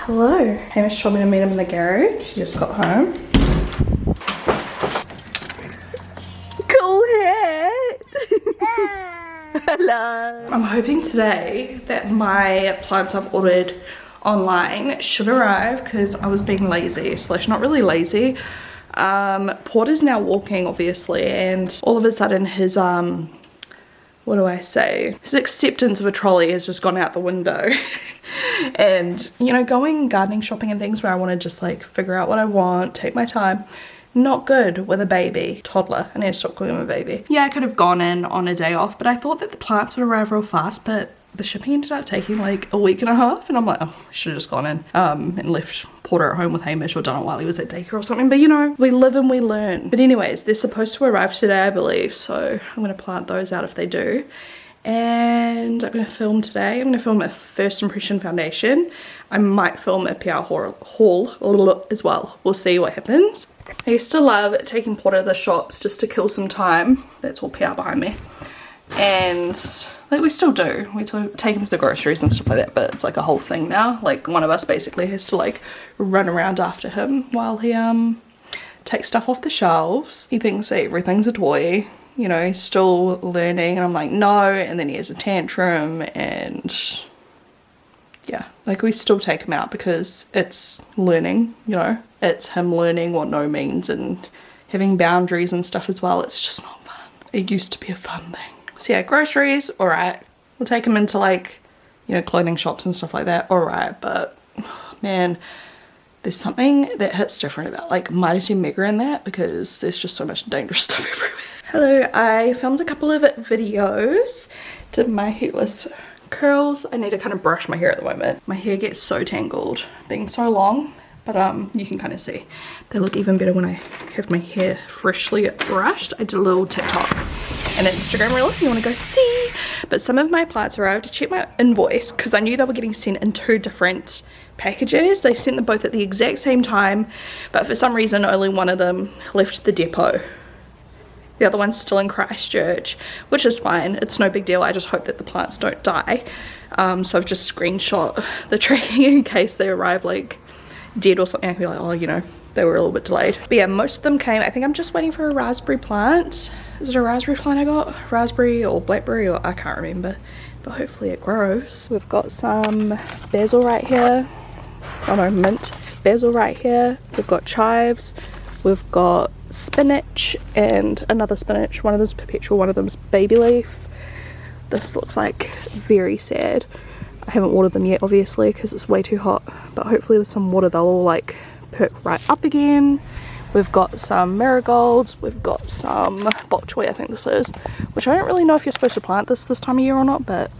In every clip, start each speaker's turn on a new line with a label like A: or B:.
A: Hello. Hamish told me to meet him in the garage. He just got home. Cool hat. Hello. I'm hoping today that my plants I've ordered online should arrive because I was being lazy / not really lazy. Porter's now walking obviously, and all of a sudden his what do I say, his acceptance of a trolley has just gone out the window. And you know, going gardening shopping and things where I want to just like figure out what I want, take my time, not good with a baby toddler. I need to stop calling him a baby. Yeah, I could have gone in on a day off, but I thought that the plants would arrive real fast, but the shipping ended up taking like a week and a half, and I'm like, oh, I should have just gone in and left Porter at home with Hamish, or done it while he was at daycare or something. But you know, we live and we learn. But anyways, they're supposed to arrive today, I believe, so I'm gonna plant those out if they do. And I'm gonna film today. I'm gonna film a first impression foundation. I might film a PR haul as well. We'll see what happens. I used to love taking Porter to the shops just to kill some time. That's all PR behind me. And like, we still do. We take him to the groceries and stuff like that, but it's like a whole thing now. Like, one of us basically has to like run around after him while he takes stuff off the shelves. He thinks that everything's a toy. You know, he's still learning, and I'm like, no, and then he has a tantrum, and yeah, like, we still take him out because it's learning, you know, it's him learning what no means and having boundaries and stuff as well. It's just not fun. It used to be a fun thing. So yeah, groceries, all right. We'll take him into like, you know, clothing shops and stuff like that, all right. But man, there's something that hits different about like Mighty Team Mega in that, because there's just so much dangerous stuff everywhere. Hello, I filmed a couple of videos, did my heatless curls. I need to kind of brush my hair at the moment. My hair gets so tangled being so long, but you can kind of see they look even better when I have my hair freshly brushed. I did a little TikTok and Instagram reel if you want to go see. But some of my plants arrived. To check my invoice because I knew they were getting sent in 2 different packages. They sent them both at the exact same time, but for some reason only one of them left the depot. The other one's still in Christchurch, which is fine. It's no big deal. I just hope that the plants don't die. So I've just screenshot the tracking in case they arrive like dead or something. I can be like, oh, you know, they were a little bit delayed. But yeah, most of them came. I think I'm just waiting for a raspberry plant. Is it a raspberry plant I got? Raspberry or blackberry, or I can't remember. But hopefully it grows. We've got some basil right here. Oh no, mint. Basil right here. We've got chives. We've got spinach and another spinach. One of them's perpetual, one of them's baby leaf. This looks like very sad. I haven't watered them yet obviously because it's way too hot, but hopefully with some water they'll all like perk right up again. We've got some marigolds, we've got some bok choy, I think this is, which I don't really know if you're supposed to plant this time of year or not, but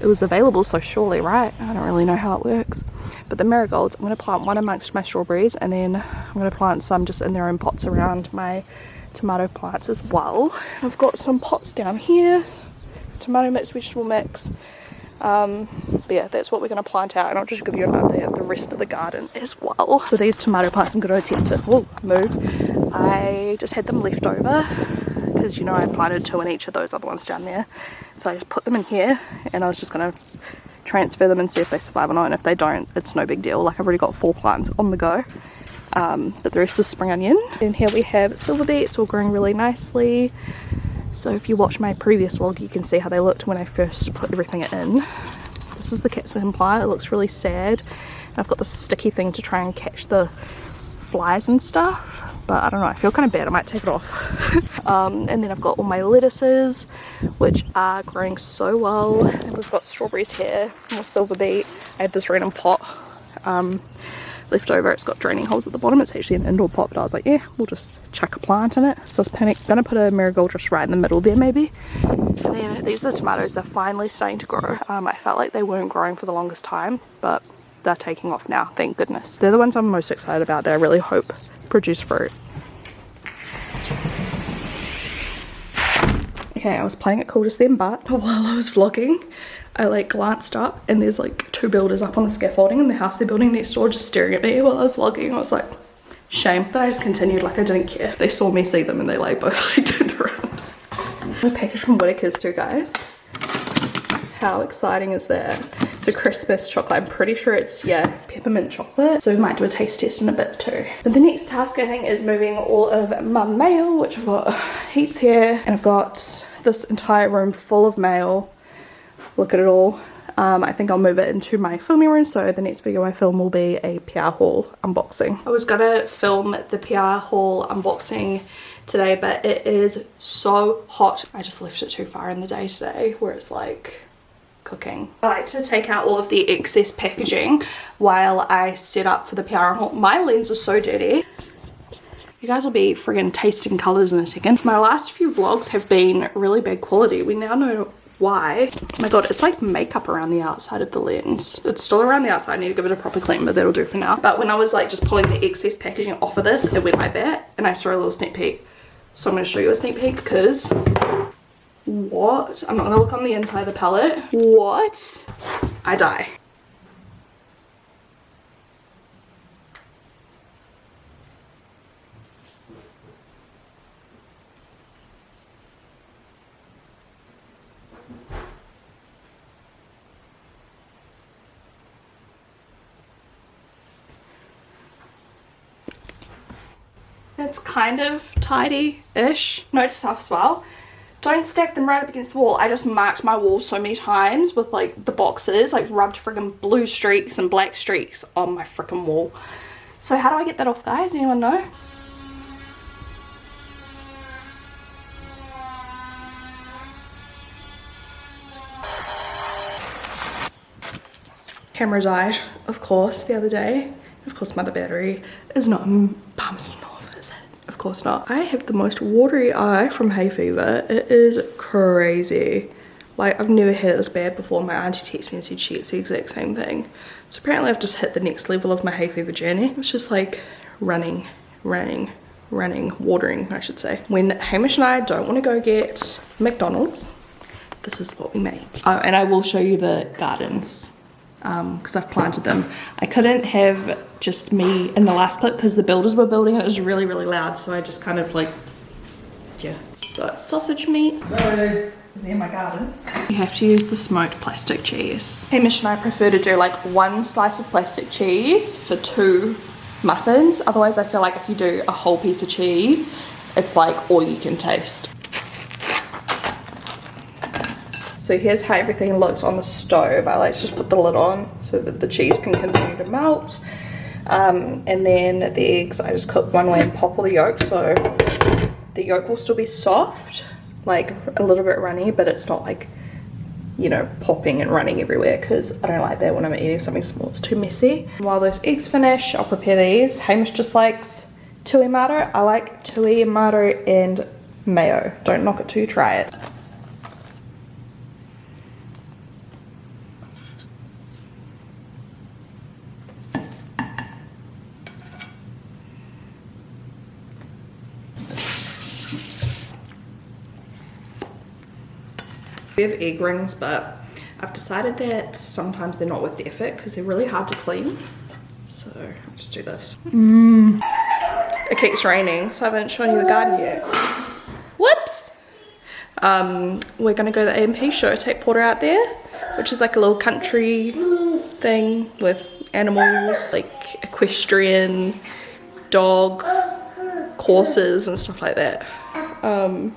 A: it was available, so surely, right? I don't really know how it works. But the marigolds, I'm going to plant one amongst my strawberries, and then I'm going to plant some just in their own pots around my tomato plants as well. I've got some pots down here, tomato mix, vegetable mix. But yeah, that's what we're going to plant out, and I'll just give you an update of the rest of the garden as well. So these tomato plants I'm going to attempt to move. I just had them left over because, you know, I planted 2 in each of those other ones down there. So I just put them in here, and I was just going to transfer them and see if they survive or not, and if they don't, it's no big deal. Like, I've already got 4 plants on the go, but the rest is spring onion. And here we have silver beets, all growing really nicely. So if you watch my previous vlog, you can see how they looked when I first put everything in. This is the capsicum plant. It looks really sad. I've got this sticky thing to try and catch the flies and stuff, but I don't know, I feel kind of bad. I might take it off. And then I've got all my lettuces, which are growing so well. And we've got strawberries here, more silver beet. I had this random pot left over. It's got draining holes at the bottom. It's actually an indoor pot, but I was like, yeah, we'll just chuck a plant in it. So I was gonna put a marigold just right in the middle there maybe. And then these are the tomatoes. They're finally starting to grow. I felt like they weren't growing for the longest time, but they're taking off now, thank goodness. They're the ones I'm most excited about that I really hope produce fruit. Okay, I was playing it cool just then, but while I was vlogging, I like glanced up and there's like 2 builders up on the scaffolding in the house they're building next door just staring at me while I was vlogging. I was like, shame. But I just continued like I didn't care. They saw me see them and they like both like turned around. A package from Whittaker's too, guys. How exciting is that? It's a Christmas chocolate. I'm pretty sure it's, yeah, peppermint chocolate. So we might do a taste test in a bit too. But the next task I think is moving all of my mail, which I've got heaps here. And I've got this entire room full of mail. Look at it all. I think I'll move it into my filming room, so the next video I film will be a PR haul unboxing. I was gonna film the PR haul unboxing today, but it is so hot. I just left it too far in the day today where it's like cooking. I like to take out all of the excess packaging while I set up for the PR haul. My lens is so dirty. You guys will be friggin' tasting colours in a second. My last few vlogs have been really bad quality. We now know why. Oh my god, it's like makeup around the outside of the lens. It's still around the outside. I need to give it a proper clean, but that'll do for now. But when I was like just pulling the excess packaging off of this, it went like that, and I saw a little sneak peek. So I'm going to show you a sneak peek because what? I'm not going to look on the inside of the palette. What? I die. It's kind of tidy-ish. Note to self as well, don't stack them right up against the wall. I just marked my wall so many times with like the boxes, like rubbed friggin' blue streaks and black streaks on my friggin' wall. So how do I get that off, guys? Anyone know? Camera died, of course, the other day. Of course, my battery is not Palmerston North. Of course not. I have the most watery eye from hay fever. It is crazy. Like, I've never had it this bad before. My auntie texted me and said she gets the exact same thing. So apparently I've just hit the next level of my hay fever journey. It's just like running, watering, I should say. When Hamish and I don't want to go get McDonald's, this is what we make. Oh, and I will show you the gardens because I've planted them. I couldn't have just me in the last clip because the builders were building and it was really loud, so I just kind of like, yeah. Got sausage meat. So in my garden, you have to use the smoked plastic cheese. Hamish and I prefer to do like one slice of plastic cheese for 2 muffins. Otherwise I feel like if you do a whole piece of cheese, it's like all you can taste. So here's how everything looks on the stove. I like to just put the lid on so that the cheese can continue to melt. And then the eggs, I just cook one way and pop all the yolk, so the yolk will still be soft, like a little bit runny, but it's not like, you know, popping and running everywhere, because I don't like that when I'm eating something small. It's too messy. While those eggs finish, I'll prepare these. Hamish just likes tui mato. I like tui mato and mayo. Don't knock it till you try it. We have egg rings, but I've decided that sometimes they're not worth the effort because they're really hard to clean. So I'll just do this. It keeps raining, so I haven't shown you the garden yet. Whoops! We're gonna go to the A&P show, take Porter out there, which is like a little country thing with animals, like equestrian, dog courses and stuff like that.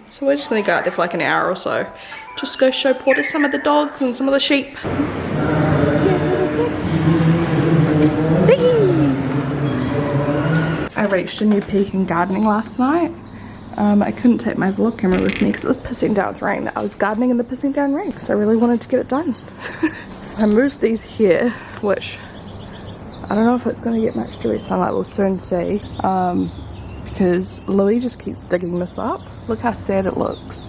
A: So we're just gonna go out there for like an hour or so. Just go show Porter some of the dogs and some of the sheep. I reached a new peak in gardening last night. I couldn't take my vlog camera with me because it was pissing down with rain. I was gardening in the pissing down rain because I really wanted to get it done. So I moved these here, which I don't know if it's going to get much direct sunlight, we'll soon see. Because Louis just keeps digging this up. Look how sad it looks.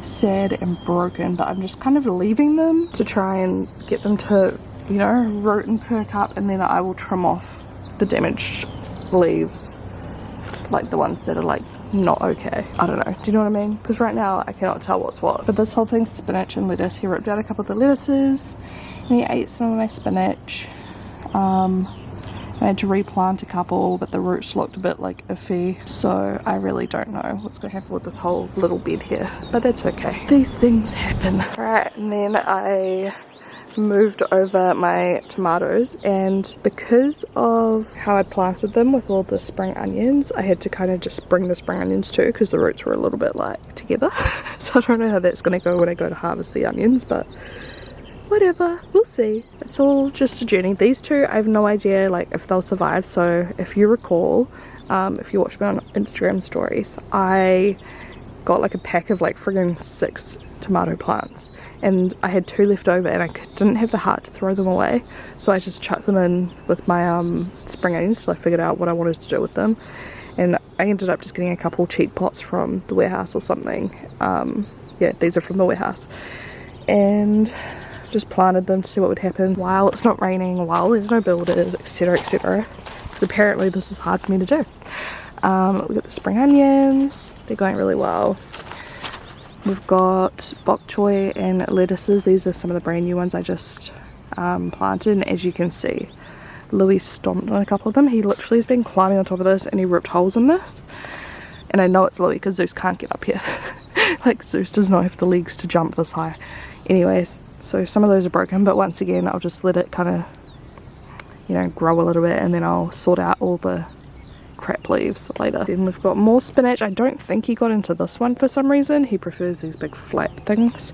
A: Sad and broken, but I'm just kind of leaving them to try and get them to, you know, root and perk up, and then I will trim off the damaged leaves, like the ones that are like not okay. I don't know, do you know what I mean? Because right now I cannot tell what's what. But this whole thing's spinach and lettuce. He ripped out a couple of the lettuces and he ate some of my spinach. I had to replant a couple, but the roots looked a bit like iffy, so I really don't know what's going to happen with this whole little bed here, but that's okay. These things happen. Alright, and then I moved over my tomatoes, and because of how I planted them with all the spring onions, I had to kind of just bring the spring onions too because the roots were a little bit like together. So I don't know how that's going to go when I go to harvest the onions, but whatever, we'll see. It's all just a journey. These two, I have no idea like if they'll survive. So if you recall, if you watch me on Instagram stories, I got like a pack of like friggin' 6 tomato plants, and I had 2 left over, and I didn't have the heart to throw them away, so I just chucked them in with my spring onions till I figured out what I wanted to do with them. And I ended up just getting a couple cheap pots from the warehouse or something. Yeah, these are from the warehouse, and just planted them to see what would happen while it's not raining, while there's no builders, etc, etc, because apparently this is hard for me to do. We've got the spring onions, they're going really well. We've got bok choy and lettuces. These are some of the brand new ones I just planted, and as you can see, Louis stomped on a couple of them. He literally has been climbing on top of this and he ripped holes in this, and I know it's Louis because Zeus can't get up here. Like, Zeus does not have the legs to jump this high. Anyways, so some of those are broken, but once again I'll just let it kind of, you know, grow a little bit, and then I'll sort out all the crap leaves later. Then we've got more spinach. I don't think he got into this one for some reason. He prefers these big flat things.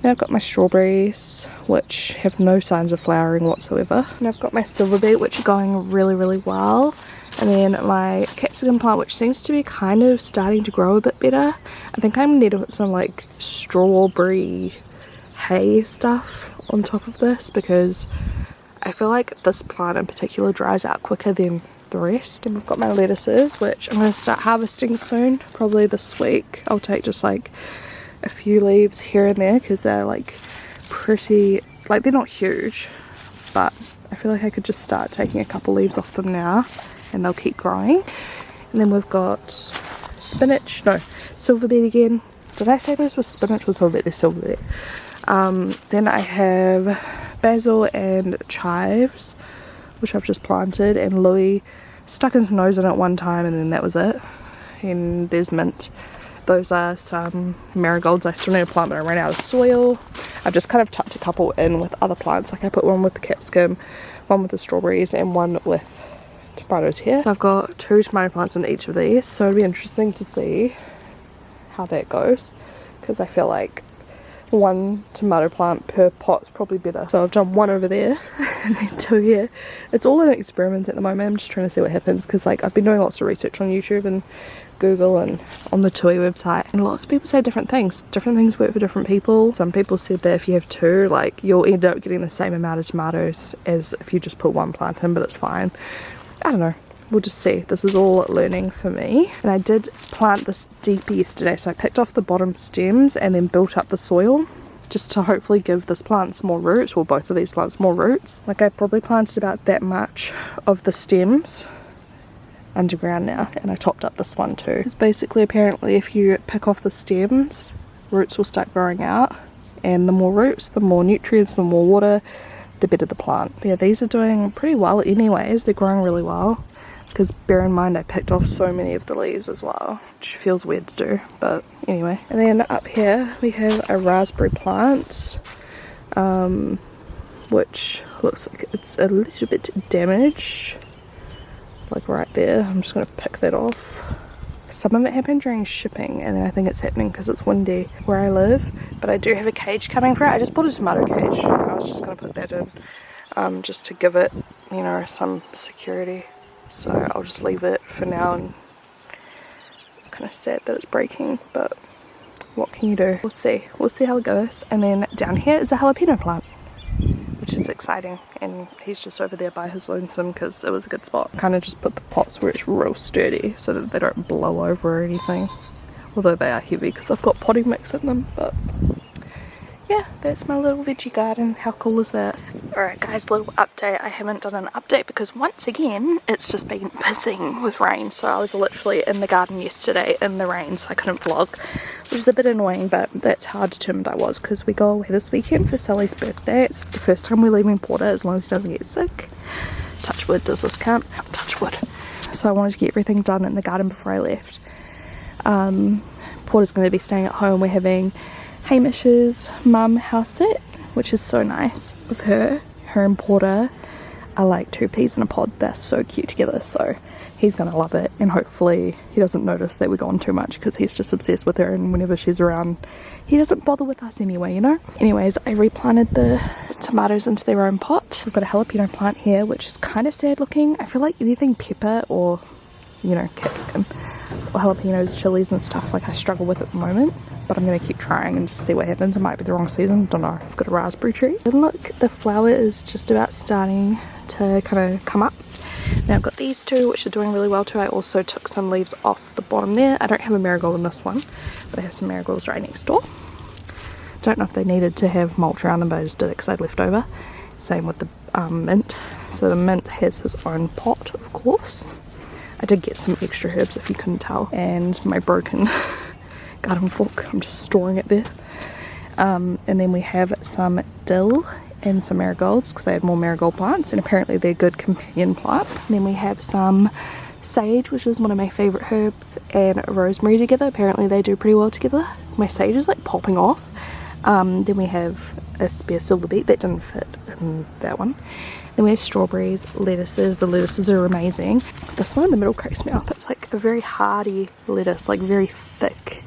A: Now I've got my strawberries, which have no signs of flowering whatsoever. And I've got my silver beet, which are going really, really well. And then my capsicum plant, which seems to be kind of starting to grow a bit better. I think I need to put some like strawberry hay stuff on top of this, because I feel like this plant in particular dries out quicker than the rest. And we've got my lettuces, which I'm going to start harvesting soon, probably this week. I'll take just like a few leaves here and there because they're like pretty, like they're not huge, but I feel like I could just start taking a couple leaves off them now and they'll keep growing. And then we've got spinach, no, silver beet again. Did I say those were spinach or silver beet? They're silver beet. Then I have basil and chives, which I've just planted, and Louis stuck his nose in it one time and then that was it. And there's mint. Those are some marigolds. I still need to plant, but I ran out of soil. I've just kind of tucked a couple in with other plants. Like I put one with the capsicum, one with the strawberries, and one with tomatoes here. So I've got 2 tomato plants in each of these, so it'll be interesting to see how that goes, because I feel like 1 tomato plant per pot is probably better. So I've done 1 over there and then 2 here. It's all an experiment at the moment. I'm just trying to see what happens, because like I've been doing lots of research on YouTube and Google and on the TUI website, and lots of people say different things. Different things work for different people. Some people said that if you have 2, like you'll end up getting the same amount of tomatoes as if you just put 1 plant in, but it's fine. I don't know. We'll just see. This is all learning for me. And I did plant this deep yesterday, so I picked off the bottom stems and then built up the soil just to hopefully give this plant some more roots, or both of these plants more roots. Like I probably planted about that much of the stems underground now, and I topped up this one too. It's basically, apparently if you pick off the stems, roots will start growing out, and the more roots, the more nutrients, the more water, the better the plant. Yeah, these are doing pretty well anyways. They're growing really well, because bear in mind I picked off so many of the leaves as well, which feels weird to do, but anyway. And then up here we have a raspberry plant, which looks like it's a little bit damaged, like right there. I'm just going to pick that off. Some of it happened during shipping, and then I think it's happening because it's windy where I live, but I do have a cage coming for it. I just bought a tomato cage. I was just going to put that in, just to give it, you know, some security. So I'll just leave it for now, and it's kind of sad that it's breaking, but what can you do? We'll see how it goes. And then down here is a jalapeno plant, which is exciting, and he's just over there by his lonesome because it was a good spot. Kind of just put the pots where it's real sturdy so that they don't blow over or anything, although they are heavy because I've got potting mix in them. But yeah, that's my little veggie garden. How cool is that? Alright guys, little update. I haven't done an update because once again it's just been pissing with rain, so I was literally in the garden yesterday in the rain, so I couldn't vlog, which is a bit annoying, but that's how determined I was, because we go away this weekend for Sally's birthday. It's the first time we're leaving Porter, as long as he doesn't get sick. Touch wood, does this count? Touch wood. So I wanted to get everything done in the garden before I left. Porter's going to be staying at home. We're having Hamish's mum house sit, which is so nice. with her. Her and Porter are like two peas in a pod. They're so cute together, so he's gonna love it, and hopefully he doesn't notice that we're gone too much because he's just obsessed with her, and whenever she's around he doesn't bother with us anyway, you know. Anyways, I replanted the tomatoes into their own pot. We've got a jalapeno plant here which is kind of sad looking. I feel like anything pepper or, you know, capsicum or jalapenos, chilies and stuff, like I struggle with at the moment, but I'm gonna keep trying and just see what happens. It might be the wrong season, don't know. I've got a raspberry tree, and look, the flower is just about starting to kind of come up. Now I've got these two which are doing really well too. I also took some leaves off the bottom there. I don't have a marigold in this one, but I have some marigolds right next door. Don't know if they needed to have mulch around them, but I just did it because I'd left over. Same with the mint. So the mint has his own pot, of course. I did get some extra herbs if you couldn't tell, and my broken garden fork, I'm just storing it there. And then we have some dill and some marigolds because I had more marigold plants, and apparently they're good companion plants. And then we have some sage, which is one of my favorite herbs, and rosemary together. Apparently they do pretty well together. My sage is like popping off. Then we have a spare silver beet that didn't fit in that one. Then we have strawberries, lettuces. The lettuces are amazing. This one in the middle cracks me up. It's like a very hardy lettuce, like very thick.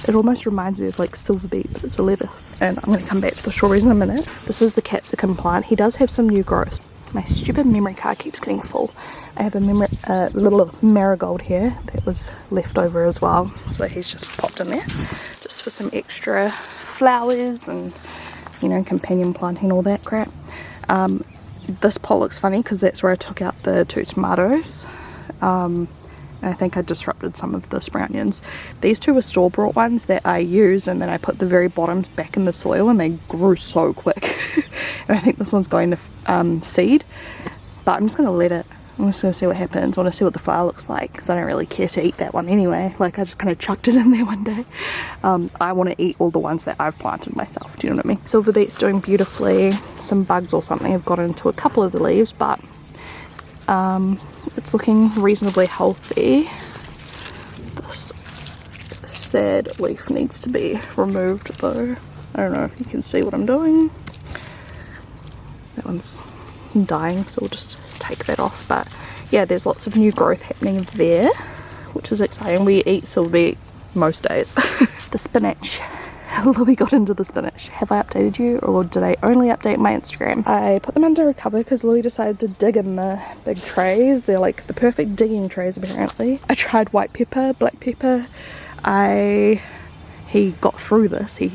A: It almost reminds me of like silver beet, but it's a lettuce. And I'm going to come back to the strawberries in a minute. This is the capsicum plant. He does have some new growth. My stupid memory card keeps getting full. I have a little marigold here that was left over as well, so he's just popped in there just for some extra flowers and, you know, companion planting, all that crap. This pot looks funny because that's where I took out the 2 tomatoes. I think I disrupted some of the spring onions. These 2 were store-bought ones that I used, and then I put the very bottoms back in the soil and they grew so quick. And I think this one's going to seed, but I'm just going to let it. I'm just going to see what happens. I want to see what the flower looks like because I don't really care to eat that one anyway. Like, I just kind of chucked it in there one day. I want to eat all the ones that I've planted myself, do you know what I mean? Silver beet's doing beautifully. Some bugs or something have got into a couple of the leaves, but it's looking reasonably healthy. This sad leaf needs to be removed though. I don't know if you can see what I'm doing. That one's dying, so we'll just take that off. But yeah, there's lots of new growth happening there, which is exciting. We eat silver beet most days. The spinach. We got into the spinach. Have I updated you, or did I only update my Instagram? I put them under a cover because Louis decided to dig in the big trays. They're like the perfect digging trays apparently. I tried white pepper, black pepper. He got through this. He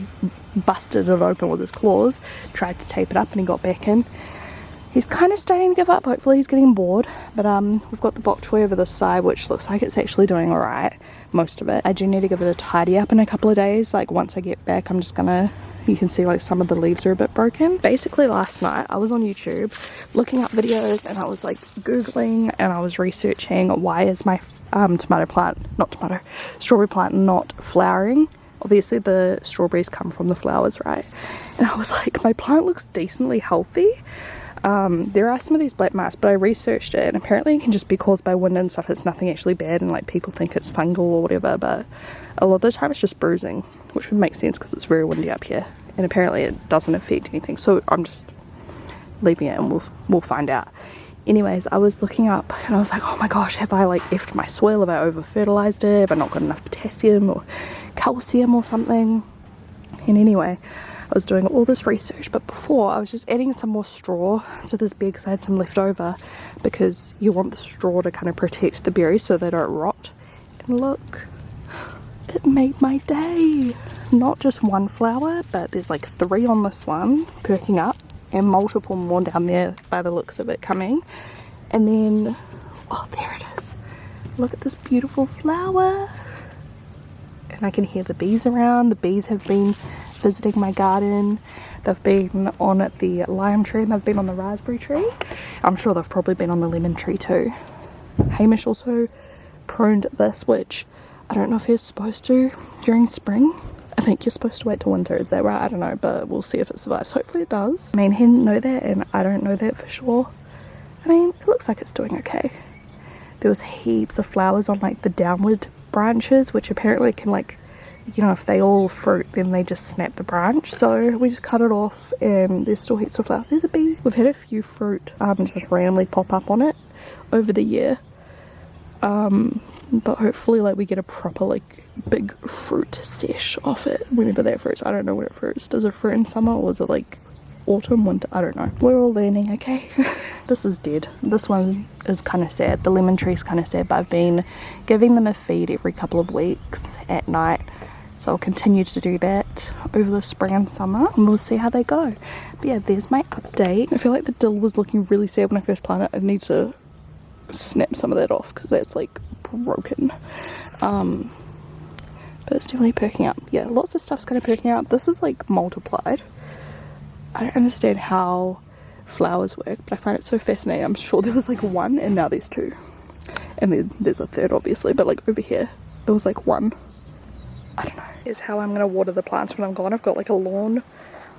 A: busted it open with his claws, tried to tape it up, and he got back in. He's kind of starting to give up. Hopefully he's getting bored. But we've got the bok choy over this side, which looks like it's actually doing alright. Most of it. I do need to give it a tidy up in a couple of days. Like, once I get back, I'm just gonna, you can see like some of the leaves are a bit broken. Basically last night I was on YouTube looking up videos, and I was like googling, and I was researching why is my strawberry plant not flowering. Obviously the strawberries come from the flowers, right? And I was like, my plant looks decently healthy. There are some of these black marks, but I researched it, and apparently it can just be caused by wind and stuff. It's nothing actually bad, and like people think it's fungal or whatever, but a lot of the time it's just bruising, which would make sense because it's very windy up here, and apparently it doesn't affect anything. So I'm just leaving it, and we'll find out. Anyways, I was looking up, and I was like, oh my gosh, have I like effed my soil? Have I over fertilized it? Have I not got enough potassium or calcium or something? And anyway, I was doing all this research, but before I was just adding some more straw to this bed because I had some left over, because you want the straw to kind of protect the berries so they don't rot. And look, it made my day. Not just one flower, but there's like 3 on this one perking up, and multiple more down there by the looks of it coming. And then, oh, there it is. Look at this beautiful flower. And I can hear the bees around. The bees have been visiting my garden. They've been on the lime tree, and they've been on the raspberry tree. I'm sure they've probably been on the lemon tree too. Hamish also pruned this, which I don't know if he's supposed to during spring. I think you're supposed to wait till winter, is that right? I don't know, but we'll see if it survives. Hopefully it does. I mean, he didn't know that, and I don't know that for sure. I mean, it looks like it's doing okay. There was heaps of flowers on like the downward branches, which apparently can like you know, if they all fruit, then they just snap the branch. So we just cut it off, and there's still heaps of flowers. There's a bee. We've had a few fruit just randomly pop up on it over the year, but hopefully like we get a proper like big fruit sesh off it whenever that fruits. I don't know when it fruits. Does it fruit in summer, or is it like autumn, winter? I don't know. We're all learning, okay? This is dead. This one is kind of sad. The lemon tree's kind of sad, but I've been giving them a feed every couple of weeks at night, so I'll continue to do that over the spring and summer, and we'll see how they go. But yeah, there's my update. I feel like the dill was looking really sad when I first planted it. I need to snap some of that off because that's like broken. But it's definitely perking up. Yeah, lots of stuff's kind of perking up. This is like multiplied. I don't understand how flowers work, but I find it so fascinating. I'm sure there was like one, and now there's two, and then there's a third obviously, but like over here it was like one. I don't know. Here's how I'm gonna water the plants when I'm gone. I've got like a lawn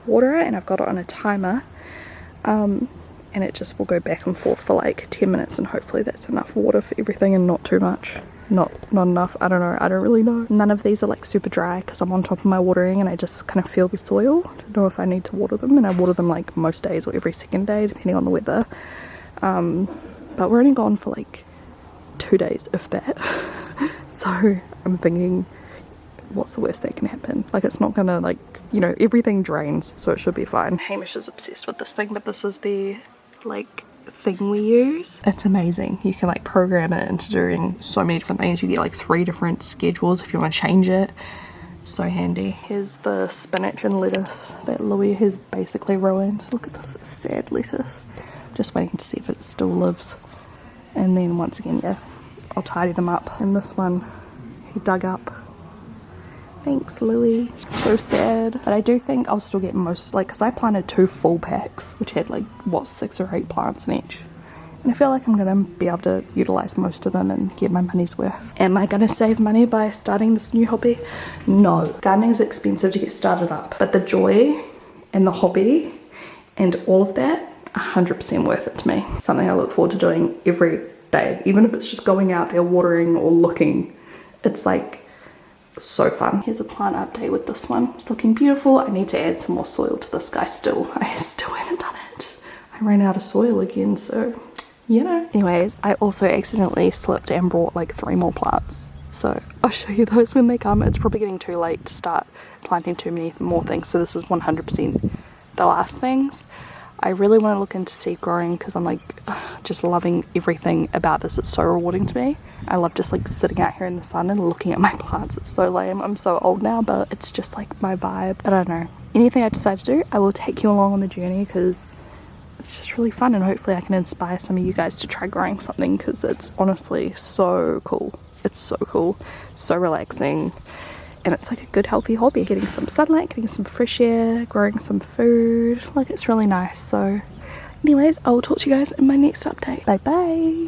A: waterer, and I've got it on a timer, and it just will go back and forth for like 10 minutes, and hopefully that's enough water for everything and not too much. Not enough. I don't know. I don't really know. None of these are like super dry because I'm on top of my watering, and I just kind of feel the soil. I don't know if I need to water them, and I water them like most days or every second day depending on the weather. But we're only gone for like 2 days, if that. So I'm thinking, what's the worst that can happen? Like, it's not gonna, like, you know, everything drains, so it should be fine. Hamish is obsessed with this thing, but this is the like thing we use. It's amazing. You can like program it into doing so many different things. You get like 3 different schedules if you want to change it. It's so handy. Here's the spinach and lettuce that Louis has basically ruined. Look at this sad lettuce. Just waiting to see if it still lives, and then once again, yeah, I'll tidy them up. And this one he dug up. Thanks, Louis. So sad. But I do think I'll still get most, like, because I planted 2 full packs, which had like, what, 6 or 8 plants in each. And I feel like I'm going to be able to utilize most of them and get my money's worth. Am I going to save money by starting this new hobby? No. Gardening is expensive to get started up. But the joy and the hobby and all of that, 100% worth it to me. Something I look forward to doing every day. Even if it's just going out there watering or looking. It's like so fun. Here's a plant update with this one. It's looking beautiful. I need to add some more soil to this guy still. I still haven't done it. I ran out of soil again, so you know. Anyways, I also accidentally slipped and brought like 3 more plants. So I'll show you those when they come. It's probably getting too late to start planting too many more things. So this is 100% the last things. I really want to look into seed growing because I'm like just loving everything about this. It's so rewarding to me. I love just like sitting out here in the sun and looking at my plants. It's so lame. I'm so old now, but it's just like my vibe. I don't know. Anything I decide to do, I will take you along on the journey because it's just really fun, and hopefully I can inspire some of you guys to try growing something because it's honestly so cool. It's so cool, so relaxing. And it's like a good healthy hobby. Getting some sunlight, getting some fresh air, growing some food. Like, it's really nice. So anyways, I will talk to you guys in my next update. Bye bye.